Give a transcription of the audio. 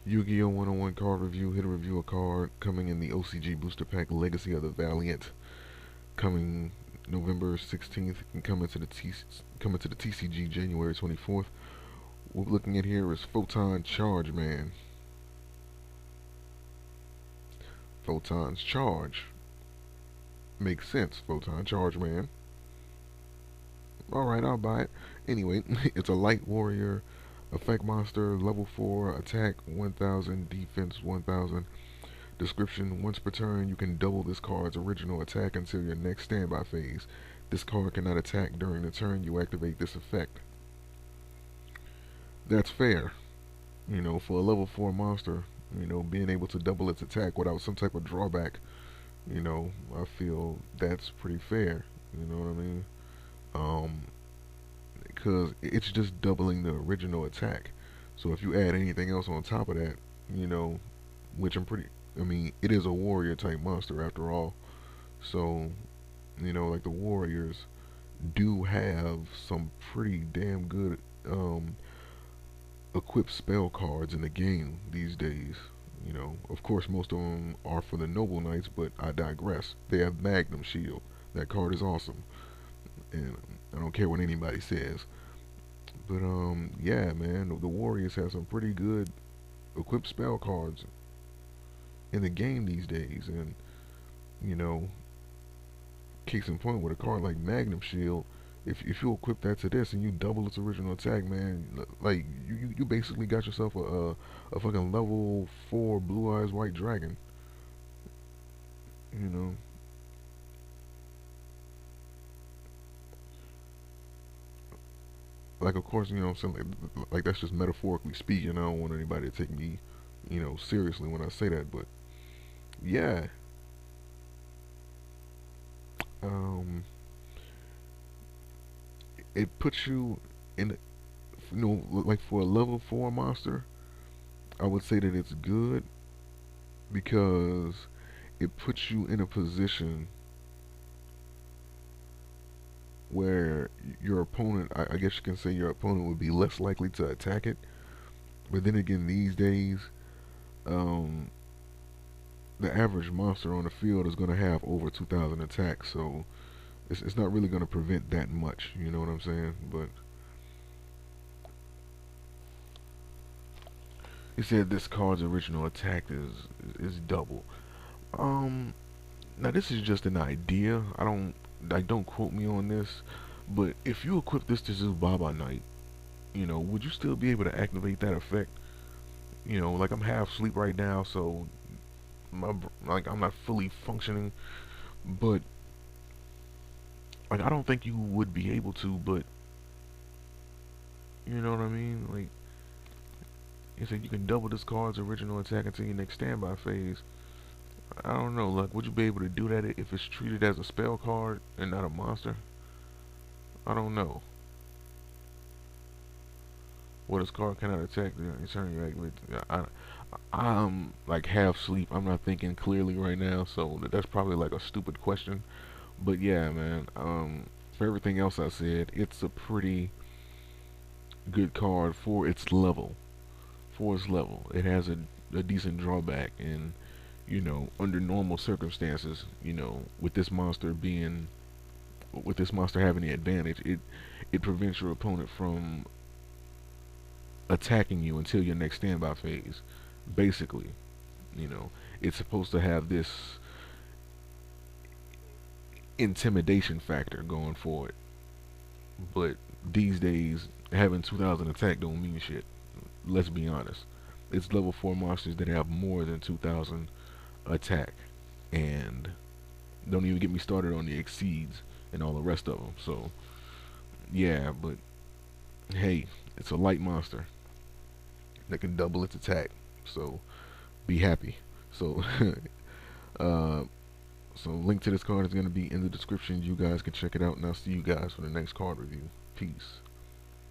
Yu-Gi-Oh! 101 card review. Here to review a card coming in the OCG Booster Pack Legacy of the Valiant, coming November 16th and coming to the TCG January 24th. What we're looking at here is Photon Chargeman. Photon's Charge. Makes sense, Photon Chargeman. Alright, I'll buy it. Anyway, it's a light warrior, effect monster, level 4, attack 1000, defense 1000. Description: once per turn, you can double this card's original attack until your next standby phase. This card cannot attack during the turn you activate this effect. That's fair. For a level 4 monster, being able to double its attack without some type of drawback, I feel that's pretty fair. You know what I mean? Because it's just doubling the original attack. So if you add anything else on top of that, which it is a warrior type monster after all. So, like the warriors do have some pretty damn good equipped spell cards in the game these days. Of course, most of them are for the Noble Knights, but I digress. They have Magnum Shield. That card is awesome, and I don't care what anybody says. But yeah, man, the Warriors have some pretty good equipped spell cards in the game these days, and you know, case in point with a card like Magnum Shield, if you equip that to this and you double its original attack, man, like you basically got yourself a fucking level 4 Blue Eyes White Dragon. You know, like of course, I'm saying, like that's just metaphorically speaking. I don't want anybody to take me, seriously when I say that, but yeah, um, it puts you in, like for a level 4 monster, I would say that it's good because it puts you in a position where your opponent, I guess you can say your opponent would be less likely to attack it. But then again, these days, um, the average monster on the field is going to have over 2,000 attacks, so it's not really going to prevent that much. You know what I'm saying? But he said this card's original attack is double. Um, Now this is just an idea. Don't quote me on this, but if you equip this to Zubaba Knight, would you still be able to activate that effect? Like I'm half asleep right now, so like I'm not fully functioning, but like I don't think you would be able to, but you know what I mean? Like you said, you can double this card's original attack until your next standby phase. I don't know, like would you be able to do that if it's treated as a spell card and not a monster? I don't know. What this card cannot attack the turn you activate. I'm like half asleep. I'm not thinking clearly right now, so that's probably like a stupid question. But yeah, man. For everything else I said, it's a pretty good card for its level. For its level, it has a decent drawback, and under normal circumstances, with this monster having the advantage, it prevents your opponent from attacking you until your next standby phase. Basically, you know, it's supposed to have this intimidation factor going for it. But these days, having 2,000 attack don't mean shit. Let's be honest. It's level 4 monsters that have more than 2,000 attack, and don't even get me started on the exceeds and all the rest of them. So yeah, but hey, it's a light monster that can double its attack. So be happy. So uh, so link to this card is going to be in the description. You guys can check it out, and I'll see you guys for the next card review. Peace.